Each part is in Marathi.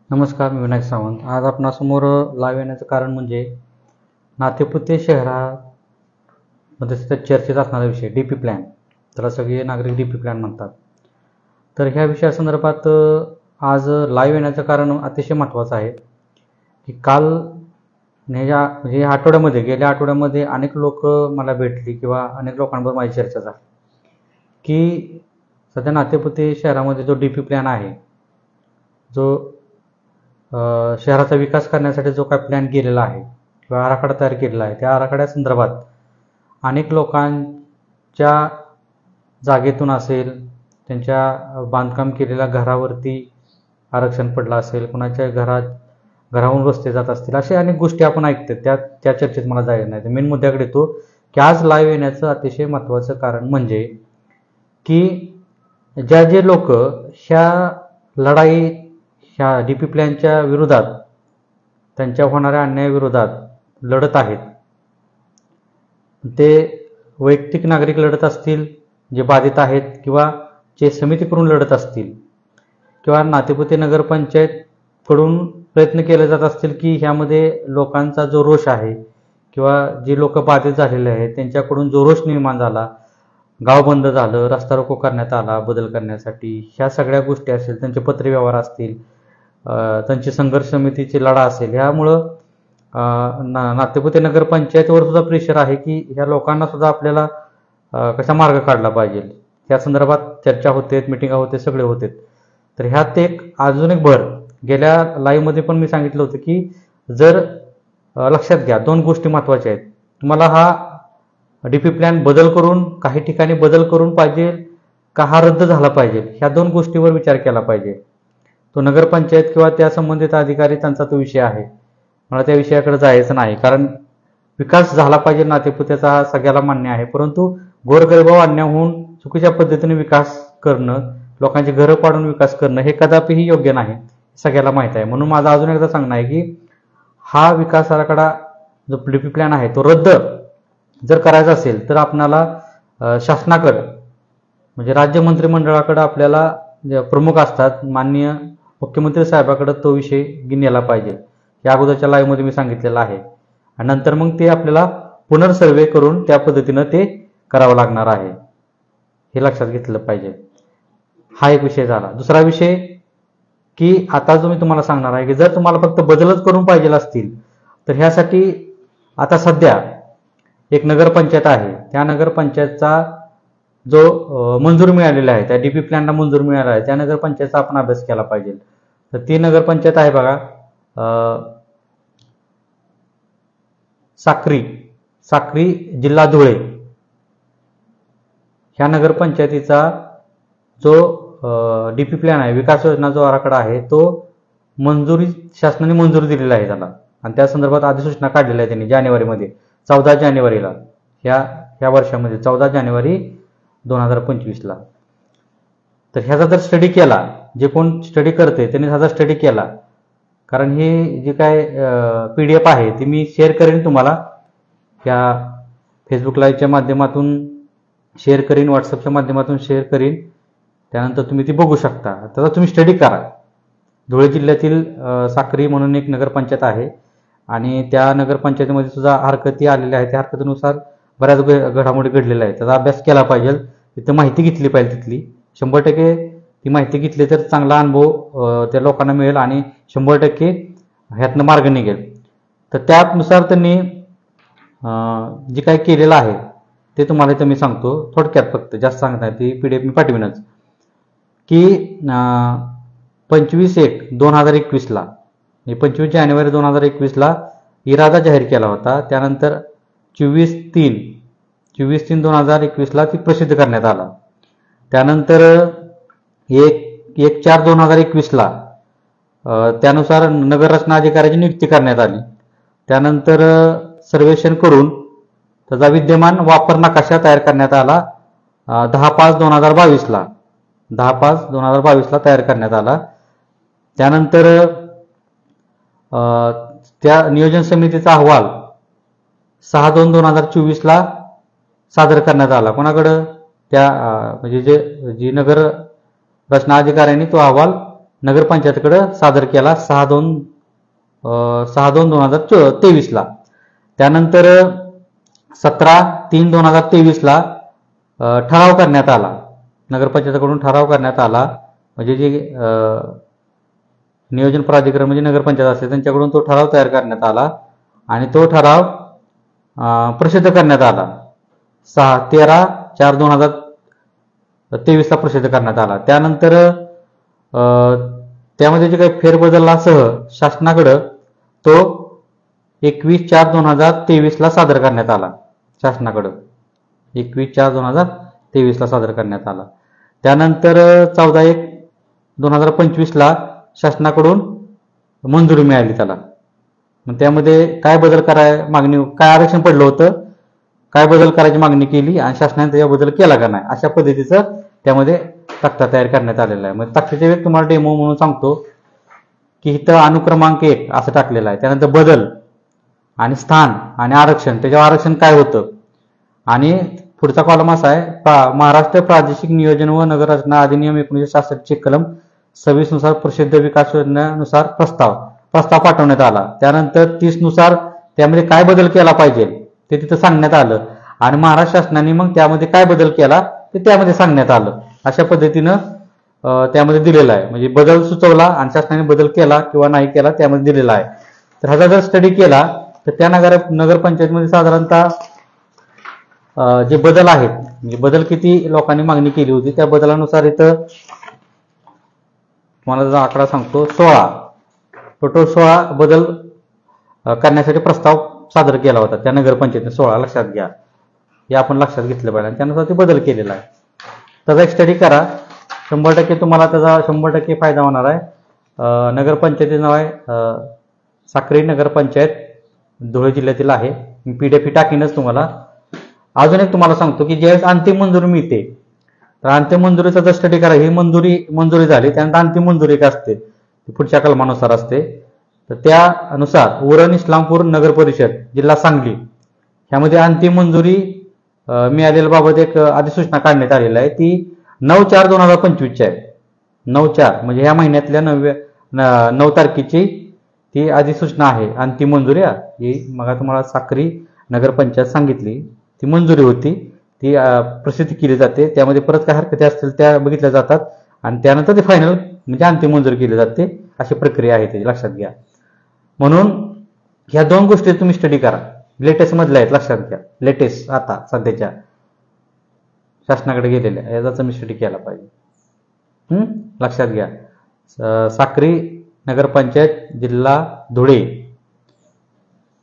नमस्कार, मी विनायक सावंत. आज आपणासमोर लाईव्ह येण्याचं कारण म्हणजे नातेपुते शहरामध्ये सतत चर्चेत असणारा विषय डीपी प्लॅन. त्याला सगळे नागरिक डीपी प्लॅन म्हणतात. तर ह्या विषयासंदर्भात आज लाईव्ह येण्याचं कारण अतिशय महत्त्वाचं आहे की काल म्हणजे या आठवड्यामध्ये गेल्या आठवड्यामध्ये अनेक लोक मला भेटली किंवा अनेक लोकांबरोबर माझी चर्चा झाली की सध्या नातेपुते शहरामध्ये जो डीपी प्लॅन आहे, जो शहराचा विकास करण्यासाठी जो काय प्लॅन केलेला आहे किंवा आराखडा तयार केलेला आहे, त्या आराखड्यासंदर्भात अनेक लोकांच्या जागेतून असेल, त्यांच्या बांधकाम केलेल्या घरावरती आरक्षण पडलं असेल, कुणाच्या घराहून रस्ते जात असतील, अशा अनेक गोष्टी आपण ऐकतो. त्या चर्चेत मला जायचं नाही. तर मेन मुद्द्याकडे येतो की आज लाईव्ह येण्याचं अतिशय महत्त्वाचं कारण म्हणजे की जे लोक ह्या डीपी प्लॅनच्या विरोधात, त्यांच्या होणाऱ्या अन्यायाविरोधात लढत आहेत, ते वैयक्तिक नागरिक लढत असतील जे बाधित आहेत, किंवा जे समिती करून लढत असतील, किंवा नातेपुते नगरपंचायतकडून प्रयत्न केले जात असतील की ह्यामध्ये लोकांचा जो रोष आहे किंवा जे लोक बाधित झालेले आहेत त्यांच्याकडून जो रोष निर्माण झाला, गाव बंद झालं, रस्ता रोको करण्यात आला बदल करण्यासाठी, ह्या सगळ्या गोष्टी असतील, त्यांचे पत्रव्यवहार असतील, त्यांची संघर्ष समितीची लढा असेल, ह्यामुळं नातेपुते नगरपंचायतीवर सुद्धा प्रेशर आहे की ह्या लोकांना सुद्धा आपल्याला कसा मार्ग काढला पाहिजे. त्या संदर्भात चर्चा होते, मिटिंगा होते, सगळे होते. तर ह्यात अजून एक भर गेल्या लाईव्हमध्ये पण मी सांगितलं होतं की जर लक्षात घ्या, दोन गोष्टी महत्त्वाच्या आहेत. तुम्हाला हा डीपी प्लॅन काही ठिकाणी बदल करून पाहिजे का हा रद्द झाला पाहिजे, ह्या दोन गोष्टीवर विचार केला पाहिजे. तो नगरपंचायत किंवा त्या संबंधित अधिकारी त्यांचा तो विषय आहे. मला त्या विषयाकडे जायचं नाही, कारण विकास झाला पाहिजे नातेपुत्याचा हा सगळ्याला मान्य आहे. परंतु गोरगरिबावर अन्याय होऊन चुकीच्या पद्धतीने विकास करणं, लोकांची घरं पाडून विकास करणं हे कदापिही योग्य नाही, सगळ्याला माहीत आहे. म्हणून माझं अजून एकदा सांगणं आहे की हा विकास आराखडा जो डीपी प्लॅन आहे तो रद्द जर करायचा असेल तर आपणाला शासनाकडं म्हणजे राज्य मंत्रिमंडळाकडं आपल्याला प्रमुख असतात माननीय मुख्यमंत्री साहेबाकडे तो विषय नेला पाहिजे. या अगोदरच्या लाईव्हमध्ये मी सांगितलेलं आहे. आणि नंतर मग ते आपल्याला पुनर्सर्वे करून त्या पद्धतीनं ते करावं लागणार आहे, हे लक्षात घेतलं पाहिजे. हा एक विषय झाला. दुसरा विषय की आता जो मी तुम्हाला सांगणार आहे की जर तुम्हाला फक्त बदलच करून पाहिजे असतील तर ह्यासाठी आता सध्या एक नगरपंचायत आहे, त्या नगरपंचायतचा जो मंजूर मिळालेला आहे, त्या डीपी प्लॅनला मंजूर मिळाला आहे, त्या नगरपंचायतचा आपण अभ्यास केला पाहिजे. तर ती नगरपंचायत आहे बघा, साक्री जिल्हा धुळे. ह्या नगरपंचायतीचा जो डीपी प्लॅन आहे, विकास योजना जो आराखडा आहे, तो शासनाने मंजुरी दिलेला आहे त्याला. आणि त्या संदर्भात अधिसूचना काढलेली आहे त्यांनी जानेवारीमध्ये, 14 जानेवारीला, ह्या वर्षामध्ये 14 जानेवारी 2025ला. तर ह्याचा जर स्टडी केला, जे कोण स्टडी करते त्यांनी ह्याचा स्टडी केला, कारण हे जे काय PDF आहे ती मी शेअर करेन तुम्हाला, या फेसबुक लाईव्हच्या माध्यमातून शेअर करीन, व्हॉट्सअपच्या माध्यमातून शेअर करीन, त्यानंतर तुम्ही ती बघू शकता. त्याचा तुम्ही स्टडी करा. धुळे जिल्ह्यातील साक्री म्हणून एक नगरपंचायत आहे आणि त्या नगरपंचायतीमध्ये सुद्धा हरकती आलेल्या आहेत. त्या हरकतीनुसार बऱ्याच घडामोडी घडलेल्या आहेत. त्याचा अभ्यास केला पाहिजे, तिथं माहिती घेतली पाहिजे. तिथली 100% ती माहिती घेतली तर चांगला अनुभव त्या लोकांना मिळेल आणि 100% ह्यातनं मार्ग निघेल. तर त्यानुसार त्यांनी जे काय केलेलं आहे ते तुम्हाला इथं मी सांगतो थोडक्यात, फक्त जास्त सांगत नाही, ती PDF मी पाठविनच. की 25/1/2021ला, 25 जानेवारी 2021ला इरादा जाहीर केला होता. त्यानंतर 24/3/2021ला ती प्रसिद्ध करण्यात आला. त्यानंतर 1/4/2021ला त्यानुसार नगररचना अधिकाऱ्याची नियुक्ती करण्यात आली. त्यानंतर सर्वेक्षण करून त्याचा विद्यमान वापर नकाशा तयार करण्यात आला. 10/5/2022ला तयार करण्यात आला. त्यानंतर त्या नियोजन समितीचा अहवाल 6/2/2024ला सादर करण्यात आला. कोणाकडं? त्या म्हणजे जी नगर रचना अधिकाऱ्यांनी तो अहवाल नगरपंचायतीकडे सादर केला 6/2/2023ला. त्यानंतर 17/3/2023ला ठराव करण्यात आला, नगरपंचायतीकडून ठराव करण्यात आला. म्हणजे जे नियोजन प्राधिकरण म्हणजे नगरपंचायत असते त्यांच्याकडून तो ठराव तयार करण्यात आला आणि तो ठराव प्रसिद्ध करण्यात आला. 13/4/2023ला प्रसिद्ध करण्यात आला. त्यानंतर त्यामध्ये जे काही फेरबदलासह शासनाकडं तो 21/4/2023ला सादर करण्यात आला. शासनाकडं 21/4/2023ला सादर करण्यात आला. त्यानंतर 14/1/2025ला शासनाकडून मंजुरी मिळाली त्याला. मग त्यामध्ये काय बदल मागणी, काय आरक्षण पडलं होतं, काय बदल करायची मागणी केली आणि शासनाने त्याच्या बदल केला का नाही, अशा पद्धतीचं त्यामध्ये तक्ता तयार करण्यात आलेला आहे. मग तक्त्याच्या वेळी तुम्हाला डेमो म्हणून सांगतो की इथं अनुक्रमांक 1 असं टाकलेलं आहे. त्यानंतर बदल आणि स्थान आणि आरक्षण, त्याच्यावर आरक्षण काय होतं आणि पुढचा कॉलम असा आहे, महाराष्ट्र प्रादेशिक नियोजन व नगररचना अधिनियम 1966 कलम 26 नुसार प्रसिद्ध विकास योजनेनुसार प्रस्ताव पाठवण्यात आला. त्यानंतर 30 नुसार त्यामध्ये काय बदल केला पाहिजे ते तिथं सांगण्यात आलं आणि महाराष्ट्र शासनाने मग त्यामध्ये काय बदल केला ते त्यामध्ये सांगण्यात आलं. अशा पद्धतीनं त्यामध्ये दिलेलं आहे. म्हणजे बदल सुचवला आणि शासनाने बदल केला किंवा नाही केला त्यामध्ये दिलेला आहे. तर ह्याचा जर स्टडी केला तर त्या नगरपंचायतीमध्ये साधारणतः जे बदल आहेत, म्हणजे बदल किती लोकांनी मागणी केली होती त्या बदलानुसार इथं तुम्हाला जर आकडा सांगतो, 16 टोटल 16 बदल करण्यासाठी प्रस्ताव सादर केला होता त्या नगरपंचायतीने. 16 लक्षात घ्या, हे आपण लक्षात घेतलं पाहिजे आणि त्यानुसार ते बदल केलेला आहे. त्याचा एक स्टडी करा, 100% तुम्हाला त्याचा 100% फायदा होणार आहे. नगरपंचायतीचं नाव आहे साक्री नगरपंचायत, धुळे जिल्ह्यातील आहे. मी PDF टाकीनच तुम्हाला. अजून एक तुम्हाला सांगतो की ज्यावेळेस अंतिम मंजुरी मिळते तर अंतिम मंजुरीचा जर स्टडी करा, ही मंजुरी झाली त्यानंतर अंतिम मंजुरी काय असते पुढच्या कलमानुसार असते. तर त्यानुसार उरण इस्लामपूर नगर परिषद जिल्हा सांगली ह्यामध्ये अंतिम मंजुरी मिळालेल्याबाबत एक अधिसूचना काढण्यात आलेली आहे. ती 9/4/2025 आहे. 9/4 म्हणजे ह्या महिन्यातल्या 9 तारखेची ती अधिसूचना आहे. अंतिम मंजुरी ही मग तुम्हाला साक्री नगरपंचायत सांगितली ती मंजुरी होती, ती प्रसिद्ध केली जाते. त्यामध्ये परत काय हरकती असतील त्या बघितल्या जातात आणि त्यानंतर ते फायनल म्हणजे अंतिम मंजुरी केली जाते. अशी प्रक्रिया आहे त्याची, लक्षात घ्या. म्हणून ह्या 2 गोष्टी तुम्ही स्टडी करा, लेटेस्ट मधल्या आहेत, लक्षात घ्या. लेटेस्ट आता सध्याच्या शासनाकडे गेलेल्या याचा तुम्ही स्टडी केला पाहिजे. लक्षात घ्या. साक्री नगरपंचायत जिल्हा धुळे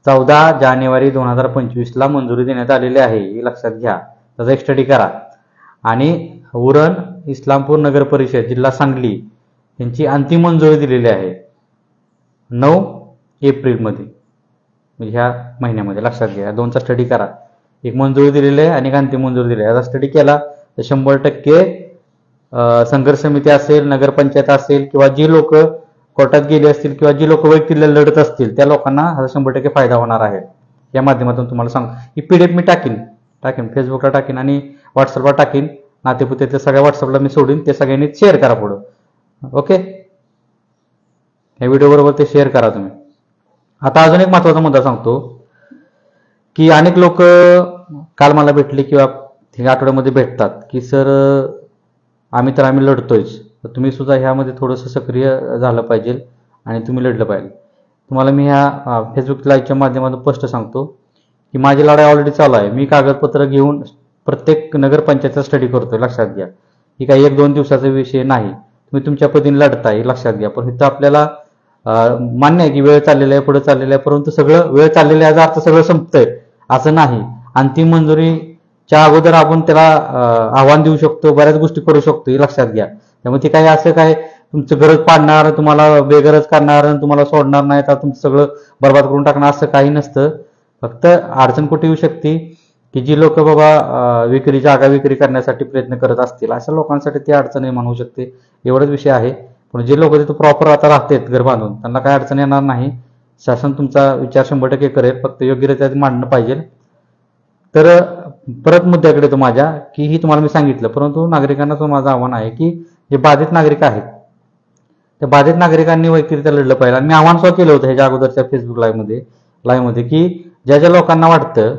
14 जानेवारी 2025ला मंजुरी देण्यात आलेली आहे, हे लक्षात घ्या. त्याचा एक स्टडी करा. आणि उरण इस्लामपूर नगर परिषद जिल्हा सांगली यांची अंतिम मंजुरी दिलेली आहे 9 एप्रिलमध्ये, म्हणजे ह्या महिन्यामध्ये. लक्षात घ्या, 2चा स्टडी करा. एक मंजुरी दिलेली आहे आणि एक अंतिम मंजुरी दिलेली आहे. याचा स्टडी केला तर 100% संघर्ष समिती असेल, नगरपंचायत असेल किंवा जी लोक कोर्टात गेली असतील किंवा जी लोक वैयक्तिक लढत असतील त्या लोकांना हा 100% फायदा होणार आहे. या माध्यमातून तुम्हाला सांग, ही PDF मी टाकीन फेसबुकला टाकीन आणि व्हॉट्सअपला टाकीन. नातेपुतेच्या सगळ्या व्हॉट्सअपला मी सोडीन, ते सगळ्यांनी शेअर करा पुढं. ओके, या व्हिडिओ बरोबर ते शेअर करा तुम्ही. आता अजून एक महत्वाचा मुद्दा सांगतो की अनेक लोक काल मला भेटले किंवा ह्या आठवड्यामध्ये भेटतात की सर आम्ही लढतोयच, तर तुम्ही सुद्धा ह्यामध्ये थोडंसं सक्रिय झालं पाहिजे आणि तुम्ही लढलं पाहिजे. तुम्हाला मी ह्या फेसबुक लाईव्हच्या माध्यमातून स्पष्ट सांगतो की माझी लढाई ऑलरेडी चालू आहे. मी कागदपत्र घेऊन प्रत्येक नगरपंचायतचा स्टडी करतोय, लक्षात घ्या. ही काही 1-2 दिवसाचा विषय नाही. तुम्ही तुमच्या पद्धतीने लढताय, लक्षात घ्या. पण इथं आपल्याला मान्य आहे की वेळ चाललेला आहे, पुढे चाललेला आहे, परंतु सगळं वेळ चाललेला आहे याचा अर्थ सगळं संपतंय असं नाही. अंतिम मंजुरीच्या अगोदर आपण त्याला आव्हान देऊ शकतो, बऱ्याच गोष्टी करू शकतो, हे लक्षात घ्या. त्यामुळे ते काही असं काय तुमचं गरज पाडणार, तुम्हाला बेगरज करणार, तुम्हाला सोडणार नाही, तर तुमचं सगळं बर्बाद करून टाकणार असं काही नसतं. फक्त अडचण कुठे येऊ शकते की जी लोक बाबा जागा विक्री करण्यासाठी प्रयत्न करत असतील अशा लोकांसाठी ती अडचण निर्माण होऊ शकते, एवढाच विषय आहे. पण जे लोक तिथं प्रॉपर आता राहतात घर बांधून त्यांना काही अडचण येणार नाही. शासन तुमचा विचार 100% करेल, फक्त योग्यरित्या मांडणं पाहिजे. तर परत मुद्द्याकडे तो माझ्या की ही तुम्हाला मी सांगितलं, परंतु नागरिकांना माझं आव्हान आहे की जे बाधित नागरिक आहेत त्या बाधित नागरिकांनी वैयक्तिकरित्या लढलं पाहिजे. आणि मी आव्हान सुद्धा केलं होतं ह्याच्या अगोदरच्या फेसबुक लाईव्हमध्ये की ज्या ज्या लोकांना वाटतं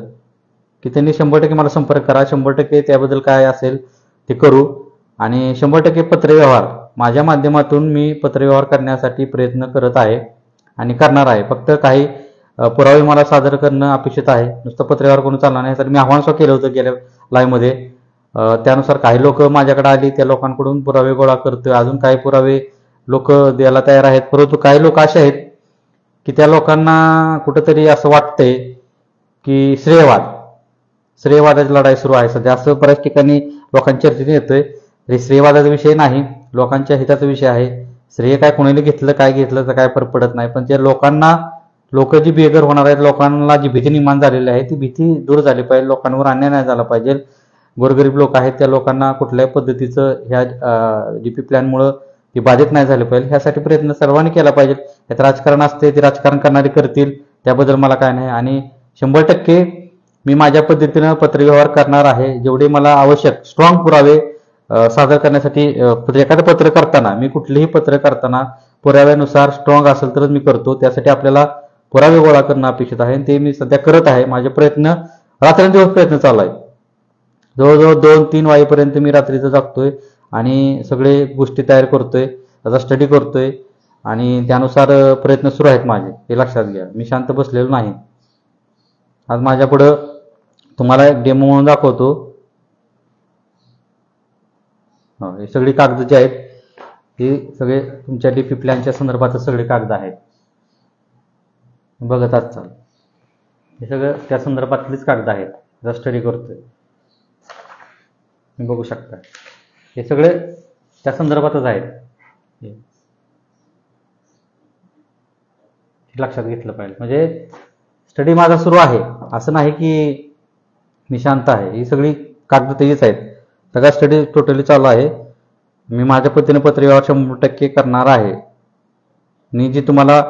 की त्यांनी 100% मला संपर्क करा, 100% त्याबद्दल काय असेल ते करू, आणि 100% पत्रव्यवहार माझ्या माध्यमातून मी पत्रव्यवहार करण्यासाठी प्रयत्न करत आहे आणि करणार आहे. फक्त काही पुरावे मला सादर करणं अपेक्षित आहे, नुसतं पत्रव्यवहार करून चालणार नाही. तर मी आव्हान सुद्धा केलं होतं गेल्या लाईव्हमध्ये. त्यानुसार काही लोक माझ्याकडे आली, त्या लोकांकडून पुरावे गोळा करतोय. अजून काही पुरावे लोक द्यायला तयार आहेत, परंतु काही लोक असे आहेत की त्या लोकांना कुठंतरी असं वाटतंय की श्रेयवादाची लढाई सुरू आहे सध्या, असं बऱ्याच ठिकाणी लोकांच्या चर्चेत येतोय. श्रेयवादाचा विषय नाही, लोकांच्या हिताचा विषय आहे. श्रेय काय कोणाला घेतलं काय घेतलं तर काय फरक पडत नाही, पण जे लोक जी बेघर होणार आहेत, लोकांना जी भीती निर्माण झालेली आहे ती भीती दूर झाली पाहिजे. लोकांवर अन्याय नाही झाला पाहिजे. गोरगरीब लोक आहेत त्या लोकांना कुठल्याही पद्धतीचं ह्या DP प्लॅनमुळं ती बाधित नाही झाली पाहिजे, ह्यासाठी प्रयत्न सर्वांनी केला पाहिजे. यात राजकारण असते, ते राजकारण करणारे करतील, त्याबद्दल मला काय नाही. आणि 100% मी माझ्या पद्धतीनं पत्रव्यवहार करणार आहे. जेवढे मला आवश्यक स्ट्रॉंग पुरावे सादर करण्यासाठी, एखादं पत्र करताना, मी कुठलेही पत्र करताना पुराव्यानुसार स्ट्रॉंग असेल तरच मी करतो. त्यासाठी आपल्याला पुरावे गोळा करणं अपेक्षित आहे, ते मी सध्या करत आहे. माझे प्रयत्न रात्रंदिवस प्रयत्न चालू आहे. जवळजवळ 2-3 वाजेपर्यंत मी रात्रीचं जागतोय आणि सगळे गोष्टी तयार करतोय, त्याचा स्टडी करतोय आणि त्यानुसार प्रयत्न सुरू आहेत माझे, हे लक्षात घ्या. मी शांत बसलेलो नाही. आज माझ्यापुढं तुम्हाला एक डेमो म्हणून दाखवतो. हे सगळी कागद जे आहेत हे सगळे तुमच्या DP प्लॅनच्या संदर्भात सगळे कागद आहेत, बघत चाल. हे सगळं त्या संदर्भातलीच कागद आहेत, जर स्टडी करतोय बघू शकता. हे सगळे त्या संदर्भातच आहेत, हे लक्षात घेतलं पाहिजे. म्हणजे स्टडी माझा सुरू आहे, असं नाही की मी शांत आहे. ही सगळी कागद तेच आहेत, सगळा स्टडी टोटली चालू आहे. मी माझ्या पद्धतीने पत्रव्यवहार 100% करणार आहे. मी जी तुम्हाला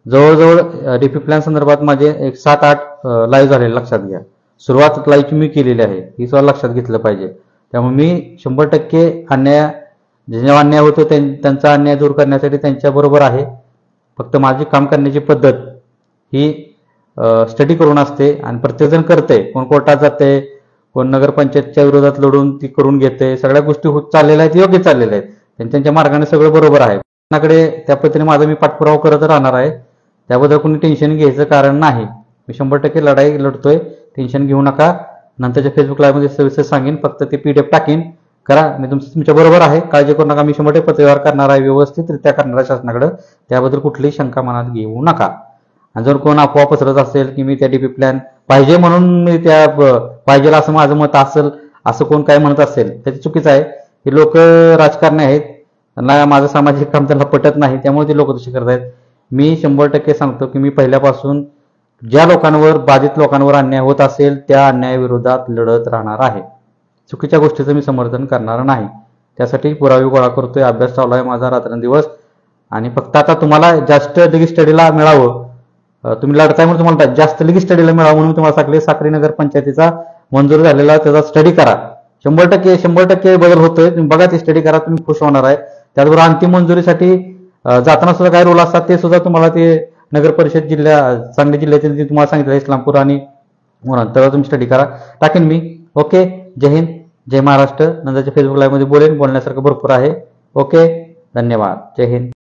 जवळजवळ DP प्लॅन संदर्भात माझे एक 7-8 लाईव्ह झालेले लक्षात घ्या. सुरुवात लाईव्हची मी केलेली आहे, ही सुद्धा लक्षात घेतलं पाहिजे. त्यामुळे मी 100% जेव्हा अन्याय होतो त्यांचा अन्याय दूर करण्यासाठी त्यांच्याबरोबर आहे. फक्त माझी काम करण्याची पद्धत ही स्टडी करून असते आणि प्रत्येकजण करते. कोण कोर्टात जाते, कोण नगरपंचायतच्या विरोधात लढून ती करून घेते. सगळ्या गोष्टी होत चाललेल्या आहेत, योग्य चाललेल्या आहेत, त्यांच्या मार्गाने सगळं बरोबर आहे. कोणाकडे त्या पद्धतीने माझा मी पाठपुरावा करत राहणार आहे. त्याबद्दल कोणी टेन्शन घ्यायचं कारण नाही. मी 100% लढाई लढतोय, टेन्शन घेऊ नका. नंतरच्या फेसबुक लाईव्हमध्ये सविस्तर सांगेन, फक्त ते PDF टाकीन करा. मी तुमच्या बरोबर आहे, काळजी करू नका. मी 100% पत्रव्यवहार करणार आहे, व्यवस्थितरित्या करणार आहे शासनाकडे, त्याबद्दल कुठलीही शंका मनात घेऊ नका. आणि जर कोण अफवा पसरत असेल की मी त्या DP प्लॅन पाहिजे म्हणून मी त्या पाहिजे असं माझं मत असेल, असं कोण काय म्हणत असेल, त्याची चुकीचं आहे. हे लोक राजकारणी आहेत, त्यांना माझं सामाजिक काम त्यांना पटत नाही, त्यामुळे ते लोक तसे करत आहेत. मी 100% सांगतो की मी पहिल्यापासून ज्या लोकांवर, बाधित लोकांवर अन्याय होत असेल त्या अन्यायाविरोधात लढत राहणार आहे. चुकीच्या गोष्टीचं मी समर्थन करणार नाही. त्यासाठी पुरावे गोळा करतोय, अभ्यास चालू आहे माझा रात्रंदिवस. आणि फक्त आता तुम्हाला जास्त लगेच स्टडीला मिळावं, तुम्ही लढताय म्हणून तुम्हाला जास्त लगेच स्टडीला मिळावं म्हणून तुम्हाला सांगले, साक्री नगर पंचायतीचा मंजूर झालेला त्याचा स्टडी करा. 100% बदल होतोय, तुम्ही बघा, ते स्टडी करा, तुम्ही खुश होणार आहे. त्याचबरोबर अंतिम मंजुरीसाठी जाताना सुद्धा काय रूल असतात ते सुद्धा तुम्हाला ते नगर परिषद सांगली जिल्ह्यातील तुम्हाला सांगितलं, इस्लामपूर आणि म्हणून तर तुम्ही स्टडी करा. टाकेन मी. ओके, जय हिंद, जय महाराष्ट्र. नंतरच्या फेसबुक लाईव्हमध्ये बोलण्यासारखं भरपूर आहे. ओके, धन्यवाद, जय हिंद.